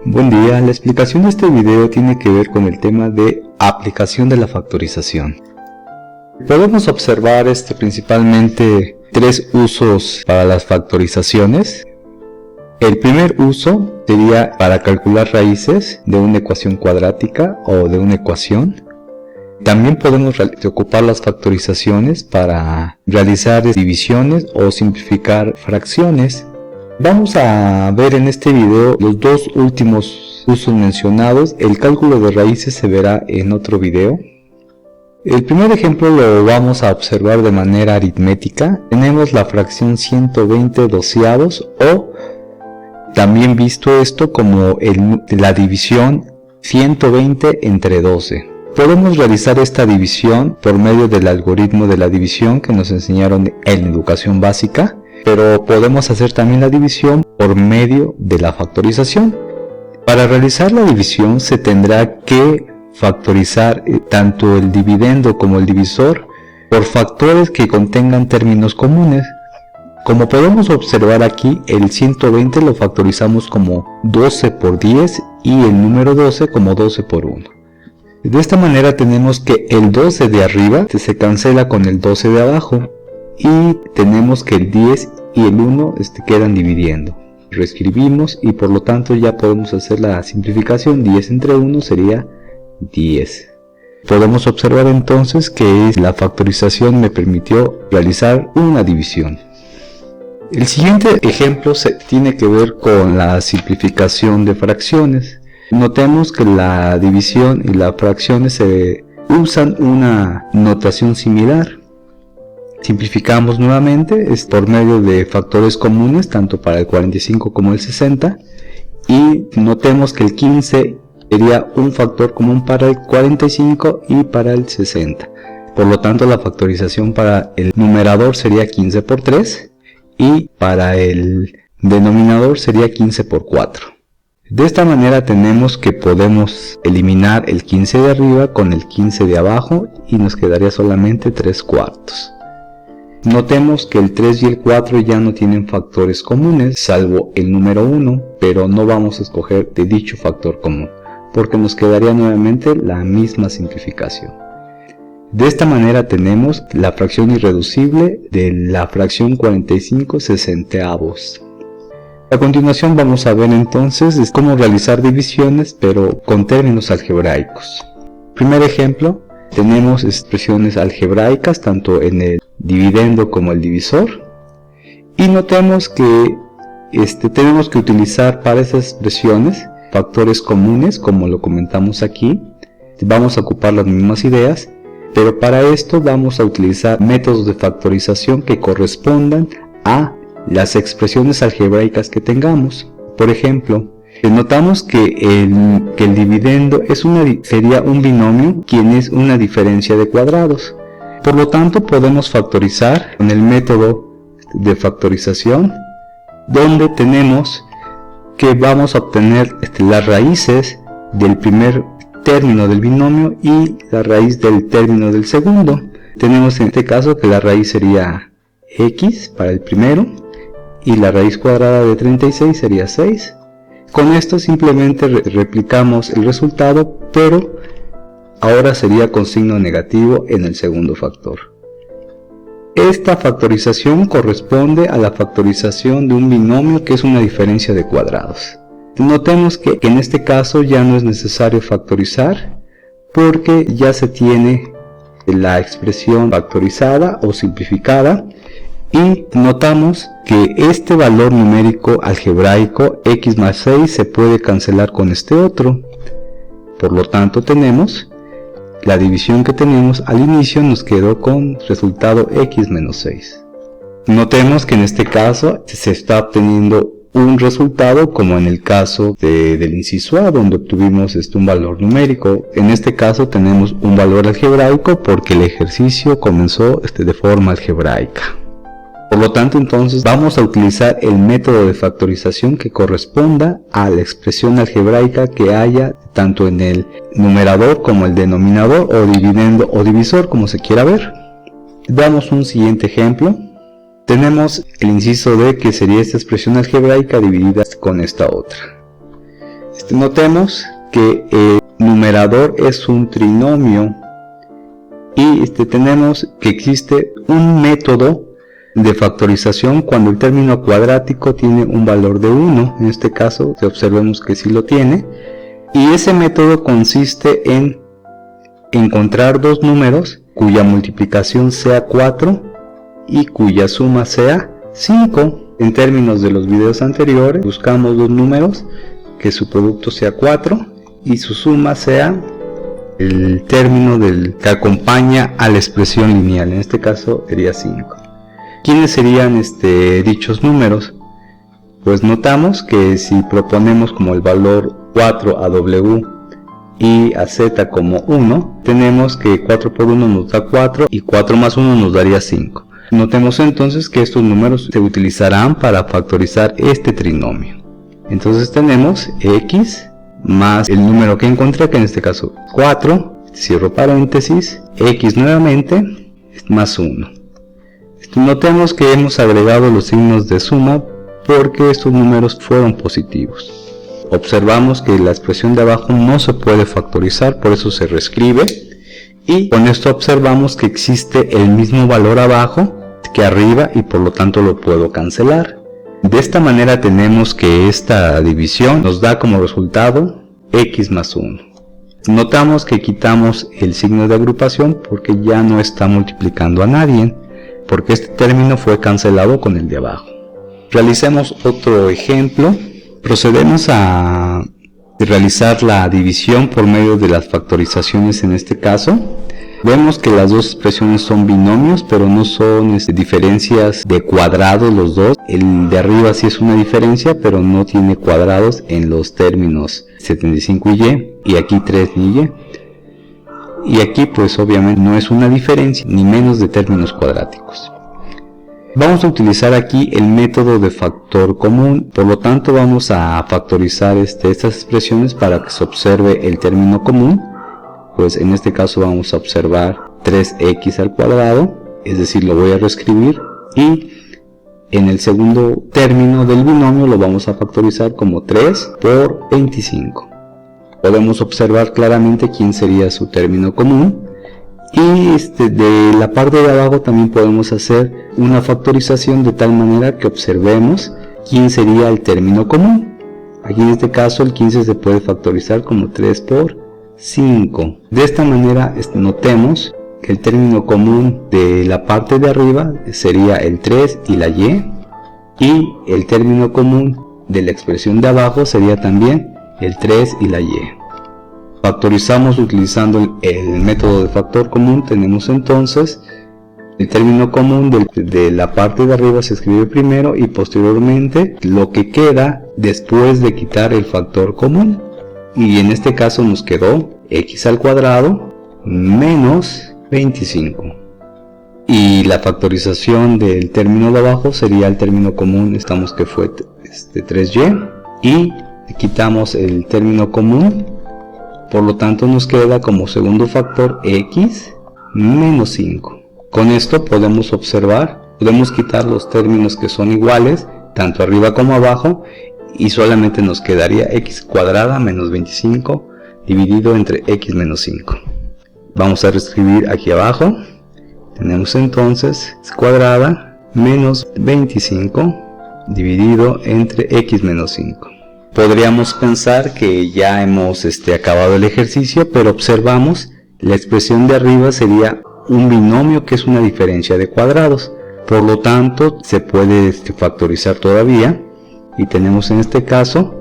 Buen día, la explicación de este video tiene que ver con el tema de aplicación de la factorización. Podemos observar principalmente tres usos para las factorizaciones. El primer uso sería para calcular raíces de una ecuación cuadrática o de una ecuación. También podemos ocupar las factorizaciones para realizar divisiones o simplificar fracciones. Vamos a ver en este video los dos últimos usos mencionados. El cálculo de raíces se verá en otro video. El primer ejemplo lo vamos a observar de manera aritmética. Tenemos la fracción 120 doceavos, o también visto esto como la división 120 entre 12. Podemos realizar esta división por medio del algoritmo de la división que nos enseñaron en educación básica, pero podemos hacer también la división por medio de la factorización. Para realizar la división se tendrá que factorizar tanto el dividendo como el divisor por factores que contengan términos comunes. Como podemos observar aquí, el 120 lo factorizamos como 12 por 10 y el número 12 como 12 por 1. De esta manera tenemos que el 12 de arriba se cancela con el 12 de abajo y tenemos que el 10 y el 1 quedan dividiendo. Reescribimos y por lo tanto ya podemos hacer la simplificación. 10 entre 1 sería 10. Podemos observar entonces que la factorización me permitió realizar una división. El siguiente ejemplo tiene que ver con la simplificación de fracciones. Notemos que la división y las fracciones se usan una notación similar. Simplificamos nuevamente por medio de factores comunes tanto para el 45 como el 60, y notemos que el 15 sería un factor común para el 45 y para el 60. Por lo tanto, la factorización para el numerador sería 15 por 3 y para el denominador sería 15 por 4. De esta manera tenemos que podemos eliminar el 15 de arriba con el 15 de abajo y nos quedaría solamente 3 cuartos. Notemos que el 3 y el 4 ya no tienen factores comunes, salvo el número 1, pero no vamos a escoger de dicho factor común, porque nos quedaría nuevamente la misma simplificación. De esta manera tenemos la fracción irreducible de la fracción 45 sesentaavos. A continuación vamos a ver entonces cómo realizar divisiones, pero con términos algebraicos. Primer ejemplo, tenemos expresiones algebraicas tanto en el dividendo como el divisor, y notemos que tenemos que utilizar para esas expresiones factores comunes, como lo comentamos aquí. Vamos a ocupar las mismas ideas, pero para esto vamos a utilizar métodos de factorización que correspondan a las expresiones algebraicas que tengamos. Por ejemplo, notamos que el dividendo sería un binomio, quien es una diferencia de cuadrados. Por lo tanto, podemos factorizar con el método de factorización, donde tenemos que vamos a obtener las raíces del primer término del binomio y la raíz del término del segundo. Tenemos en este caso que la raíz sería x para el primero y la raíz cuadrada de 36 sería 6. Con esto simplemente replicamos el resultado, pero ahora sería con signo negativo en el segundo factor. Esta factorización corresponde a la factorización de un binomio que es una diferencia de cuadrados. Notemos que en este caso ya no es necesario factorizar, porque ya se tiene la expresión factorizada o simplificada, y notamos que este valor numérico algebraico x más 6 se puede cancelar con este otro. Por lo tanto, tenemos la división que tenemos al inicio, nos quedó con resultado x menos 6. Notemos que en este caso se está obteniendo un resultado como en el caso del inciso A, donde obtuvimos un valor numérico. En este caso tenemos un valor algebraico porque el ejercicio comenzó de forma algebraica. Por lo tanto, entonces vamos a utilizar el método de factorización que corresponda a la expresión algebraica que haya tanto en el numerador como el denominador, o dividendo o divisor, como se quiera ver. Damos un siguiente ejemplo. Tenemos el inciso D, que sería esta expresión algebraica dividida con esta otra. Notemos que el numerador es un trinomio y tenemos que existe un método de factorización cuando el término cuadrático tiene un valor de 1. En este caso observemos que sí lo tiene, y ese método consiste en encontrar dos números cuya multiplicación sea 4 y cuya suma sea 5. En términos de los videos anteriores, buscamos dos números que su producto sea 4 y su suma sea el término que acompaña a la expresión lineal. En este caso sería 5. ¿Quiénes serían dichos números? Pues notamos que si proponemos como el valor 4 a W y a Z como 1, tenemos que 4 por 1 nos da 4 y 4 más 1 nos daría 5. Notemos entonces que estos números se utilizarán para factorizar este trinomio. Entonces tenemos X más el número que encontré, que en este caso 4, cierro paréntesis, X nuevamente, más 1. Notemos que hemos agregado los signos de suma porque estos números fueron positivos. Observamos que la expresión de abajo no se puede factorizar, por eso se reescribe, y con esto observamos que existe el mismo valor abajo que arriba y por lo tanto lo puedo cancelar. De esta manera tenemos que esta división nos da como resultado X más 1. Notamos que quitamos el signo de agrupación porque ya no está multiplicando a nadie, porque este término fue cancelado con el de abajo. Realicemos otro ejemplo. Procedemos a realizar la división por medio de las factorizaciones en este caso. Vemos que las dos expresiones son binomios, pero no son diferencias de cuadrados los dos. El de arriba sí es una diferencia, pero no tiene cuadrados en los términos 75 y aquí 3 y. Y aquí pues obviamente no es una diferencia ni menos de términos cuadráticos. Vamos a utilizar aquí el método de factor común, por lo tanto vamos a factorizar estas expresiones para que se observe el término común. Pues en este caso vamos a observar 3x al cuadrado, es decir, lo voy a reescribir, y en el segundo término del binomio lo vamos a factorizar como 3 por 25. Podemos observar claramente quién sería su término común, y de la parte de abajo también podemos hacer una factorización de tal manera que observemos quién sería el término común. Aquí en este caso el 15 se puede factorizar como 3 por 5. De esta manera notemos que el término común de la parte de arriba sería el 3 y la y el término común de la expresión de abajo sería también el 3 y la y. Factorizamos utilizando el método de factor común. Tenemos entonces el término común de la parte de arriba se escribe primero y posteriormente lo que queda después de quitar el factor común. Y en este caso nos quedó x al cuadrado menos 25. Y la factorización del término de abajo sería el término común, estamos que fue 3y, y quitamos el término común, por lo tanto nos queda como segundo factor x menos 5. Con esto podemos observar, podemos quitar los términos que son iguales, tanto arriba como abajo, y solamente nos quedaría x cuadrada menos 25 dividido entre x menos 5. Vamos a reescribir aquí abajo. Tenemos entonces x cuadrada menos 25 dividido entre x menos 5. Podríamos pensar que ya hemos acabado el ejercicio, pero observamos la expresión de arriba sería un binomio que es una diferencia de cuadrados. Por lo tanto, se puede factorizar todavía. Y tenemos en este caso,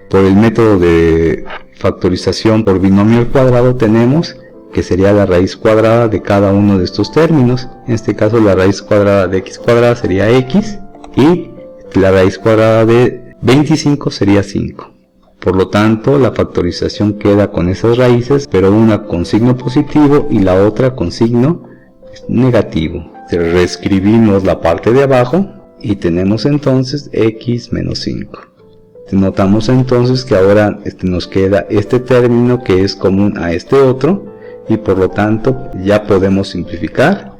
por el método de factorización por binomio al cuadrado, tenemos que sería la raíz cuadrada de cada uno de estos términos. En este caso la raíz cuadrada de x cuadrada sería x y la raíz cuadrada de 25 sería 5. Por lo tanto, la factorización queda con esas raíces, pero una con signo positivo y la otra con signo negativo. Reescribimos la parte de abajo y tenemos entonces x menos 5. Notamos entonces que ahora nos queda este término que es común a este otro y por lo tanto ya podemos simplificar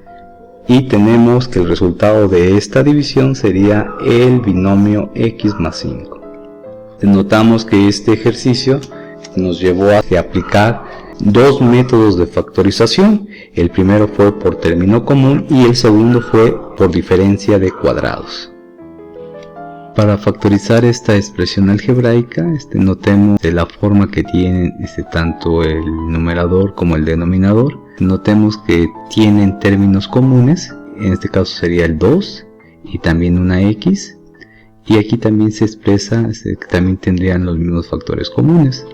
y tenemos que el resultado de esta división sería el binomio x más 5. Notamos que este ejercicio nos llevó a aplicar dos métodos de factorización. El primero fue por término común y el segundo fue por diferencia de cuadrados. Para factorizar esta expresión algebraica, notemos de la forma que tienen tanto el numerador como el denominador. Notemos que tienen términos comunes, en este caso sería el 2 y también una x, y aquí también se expresa que también tendrían los mismos factores comunes.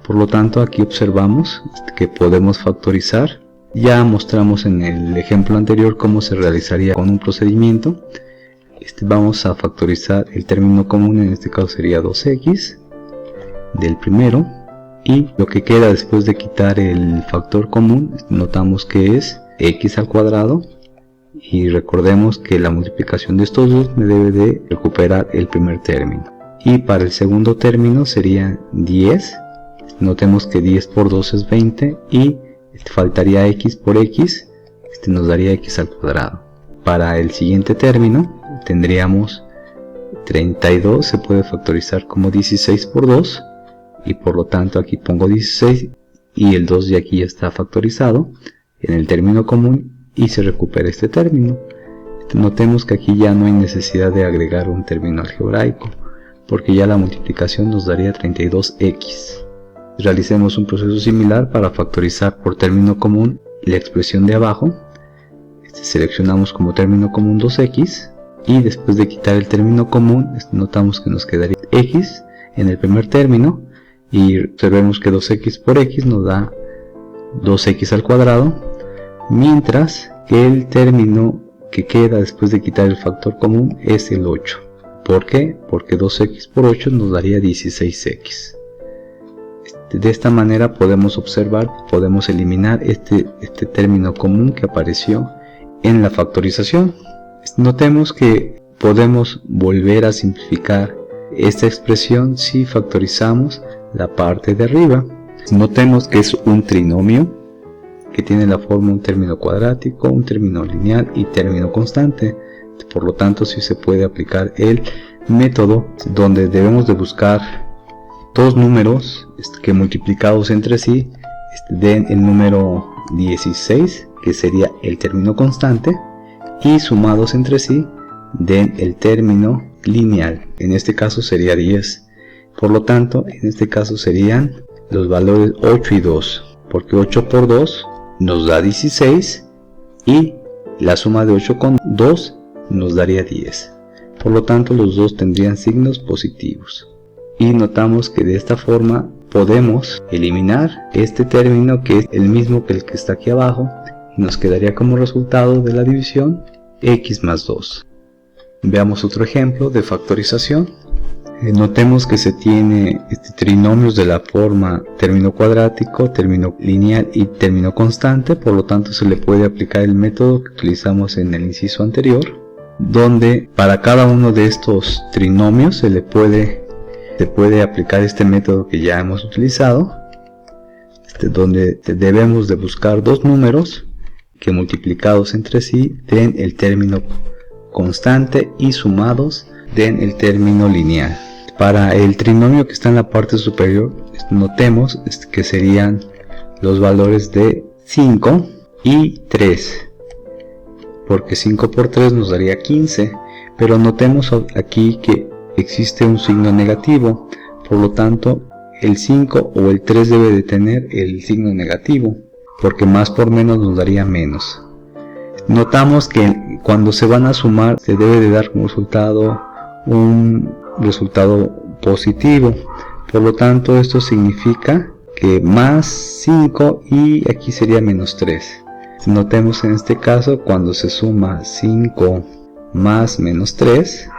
Por lo tanto, aquí observamos que podemos factorizar. Ya mostramos en el ejemplo anterior cómo se realizaría con un procedimiento. Vamos a factorizar el término común, en este caso sería 2x del primero, y lo que queda después de quitar el factor común, notamos que es x al cuadrado, y recordemos que la multiplicación de estos dos me debe de recuperar el primer término. Y para el segundo término sería 10, notemos que 10 por 2 es 20, y faltaría x por x, nos daría x al cuadrado. Para el siguiente término tendríamos 32, se puede factorizar como 16 por 2, y por lo tanto aquí pongo 16 y el 2 de aquí ya está factorizado en el término común y se recupera este término. Notemos que aquí ya no hay necesidad de agregar un término algebraico, porque ya la multiplicación nos daría 32x. Realicemos un proceso similar para factorizar por término común la expresión de abajo. Seleccionamos como término común 2x, y después de quitar el término común notamos que nos quedaría x en el primer término, y observemos que 2x por x nos da 2x al cuadrado, mientras que el término que queda después de quitar el factor común es el 8. ¿Por qué? Porque 2x por 8 nos daría 16x. De esta manera podemos observar, podemos eliminar este término común que apareció en la factorización. Notemos que podemos volver a simplificar esta expresión si factorizamos la parte de arriba. Notemos que es un trinomio que tiene la forma un término cuadrático, un término lineal y término constante. Por lo tanto, sí se puede aplicar el método donde debemos de buscar dos números que multiplicados entre sí den el número 16, que sería el término constante, y sumados entre sí den el término lineal. En este caso sería 10. Por lo tanto, en este caso serían los valores 8 y 2, porque 8 por 2 nos da 16 y la suma de 8 con 2 nos daría 10. Por lo tanto, los dos tendrían signos positivos. Y notamos que de esta forma podemos eliminar este término, que es el mismo que el que está aquí abajo, y nos quedaría como resultado de la división x más 2. Veamos otro ejemplo de factorización. Notemos que se tiene trinomios de la forma término cuadrático, término lineal y término constante. Por lo tanto, se le puede aplicar el método que utilizamos en el inciso anterior, donde para cada uno de estos trinomios se puede aplicar este método que ya hemos utilizado, donde debemos de buscar dos números que multiplicados entre sí den el término constante y sumados den el término lineal. Para el trinomio que está en la parte superior, notemos que serían los valores de 5 y 3, porque 5 por 3 nos daría 15, pero notemos aquí que existe un signo negativo, por lo tanto el 5 o el 3 debe de tener el signo negativo, porque más por menos nos daría menos. Notamos que cuando se van a sumar se debe de dar como resultado un resultado positivo, por lo tanto esto significa que más 5 y aquí sería menos 3. Notemos en este caso cuando se suma 5 más menos 3,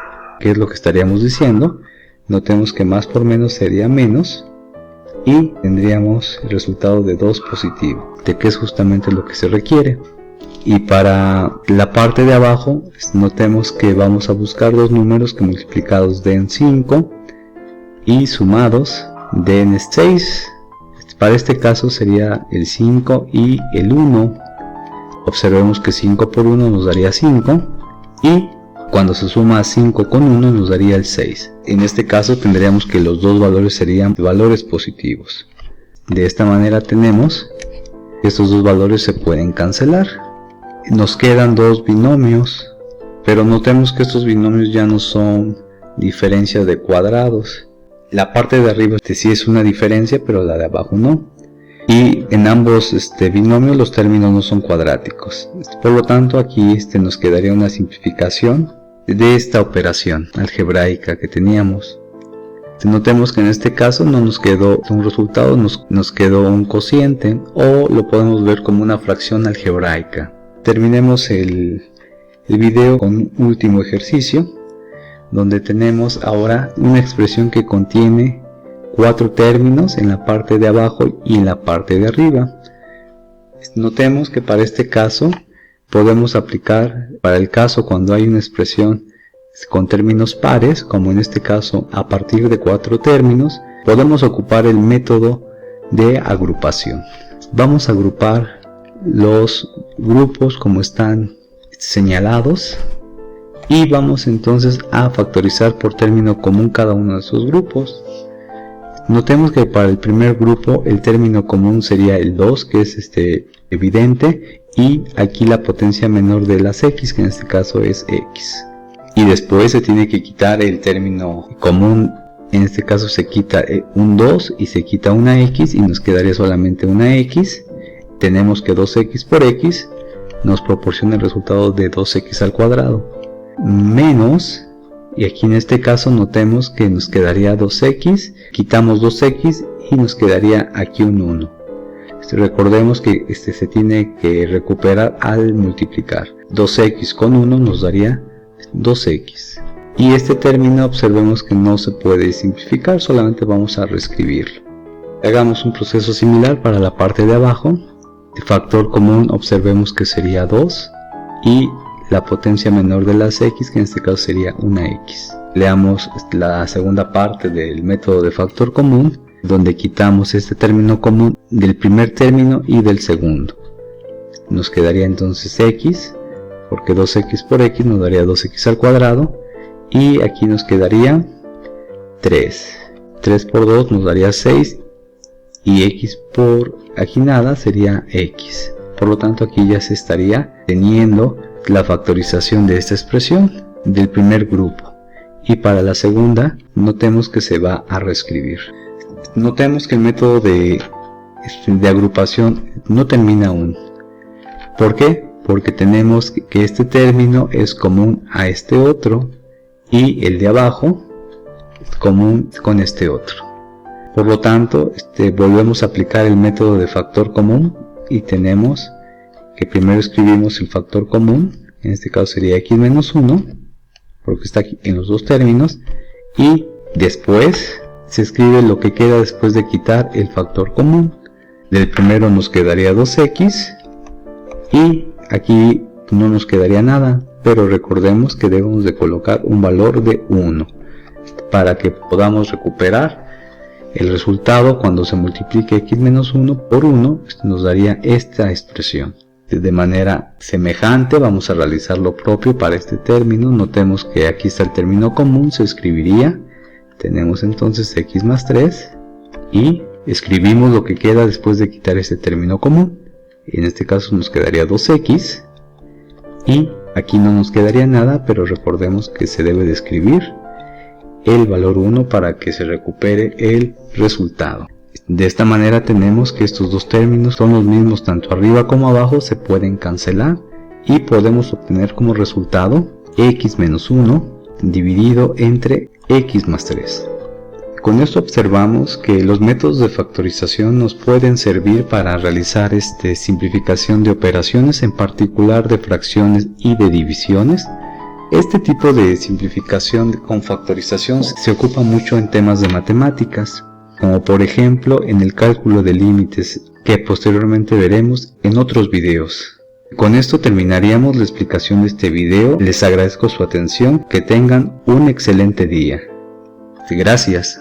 que es lo que estaríamos diciendo, notemos que más por menos sería menos y tendríamos el resultado de 2 positivo, de que es justamente lo que se requiere. Y para la parte de abajo, notemos que vamos a buscar dos números que multiplicados den 5 y sumados den 6. Para este caso sería el 5 y el 1. Observemos que 5 por 1 nos daría 5 y Cuando se suma 5 con 1 nos daría el 6. En este caso tendríamos que los dos valores serían valores positivos. De esta manera tenemos que estos dos valores se pueden cancelar. Nos quedan dos binomios, pero notemos que estos binomios ya no son diferencias de cuadrados. La parte de arriba sí es una diferencia, pero la de abajo no. Y en ambos binomios los términos no son cuadráticos. Por lo tanto aquí nos quedaría una simplificación de esta operación algebraica que teníamos. Notemos que en este caso no nos quedó un resultado, nos quedó un cociente, o lo podemos ver como una fracción algebraica. Terminemos el video con un último ejercicio, donde tenemos ahora una expresión que contiene 4 términos en la parte de abajo y en la parte de arriba. Notemos que para este caso podemos aplicar, para el caso cuando hay una expresión con términos pares, como en este caso a partir de 4 términos, podemos ocupar el método de agrupación. Vamos a agrupar los grupos como están señalados y vamos entonces a factorizar por término común cada uno de esos grupos. Notemos que para el primer grupo el término común sería el 2, que es evidente, y aquí la potencia menor de las x, que en este caso es x. Y después se tiene que quitar el término común, en este caso se quita un 2 y se quita una x y nos quedaría solamente una x. Tenemos que 2x por x nos proporciona el resultado de 2x al cuadrado, menos, y aquí en este caso notemos que nos quedaría 2x, quitamos 2x y nos quedaría aquí un 1. Recordemos que se tiene que recuperar al multiplicar. 2x con 1 nos daría 2x. Y este término observemos que no se puede simplificar, solamente vamos a reescribirlo. Hagamos un proceso similar para la parte de abajo. El factor común observemos que sería 2 y la potencia menor de las x, que en este caso sería una x. Leamos la segunda parte del método de factor común, donde quitamos este término común del primer término y del segundo. Nos quedaría entonces x, porque 2x por x nos daría 2x al cuadrado, y aquí nos quedaría 3. 3 por 2 nos daría 6, y x por aquí nada sería x. Por lo tanto aquí ya se estaría teniendo la factorización de esta expresión del primer grupo, y para la segunda notemos que se va a reescribir. Notemos que el método de agrupación no termina aún. ¿Por qué? Porque tenemos que este término es común a este otro y el de abajo es común con este otro. Por lo tanto, volvemos a aplicar el método de factor común y tenemos que primero escribimos el factor común, en este caso sería x menos 1, porque está aquí en los dos términos, y después se escribe lo que queda después de quitar el factor común. Del primero nos quedaría 2x y aquí no nos quedaría nada, pero recordemos que debemos de colocar un valor de 1 para que podamos recuperar el resultado. Cuando se multiplique x menos 1 por 1 nos daría esta expresión. De manera semejante vamos a realizar lo propio para este término. Notemos que aquí está el término común, se escribiría, tenemos entonces x más 3 y escribimos lo que queda después de quitar este término común. En este caso nos quedaría 2x y aquí no nos quedaría nada, pero recordemos que se debe de escribir el valor 1 para que se recupere el resultado. De esta manera tenemos que estos dos términos son los mismos tanto arriba como abajo, se pueden cancelar y podemos obtener como resultado x menos 1 dividido entre x más 3. Con esto observamos que los métodos de factorización nos pueden servir para realizar simplificación de operaciones, en particular de fracciones y de divisiones. Este tipo de simplificación con factorización se ocupa mucho en temas de matemáticas, como por ejemplo en el cálculo de límites, que posteriormente veremos en otros videos. Con esto terminaríamos la explicación de este video. Les agradezco su atención, que tengan un excelente día. Gracias.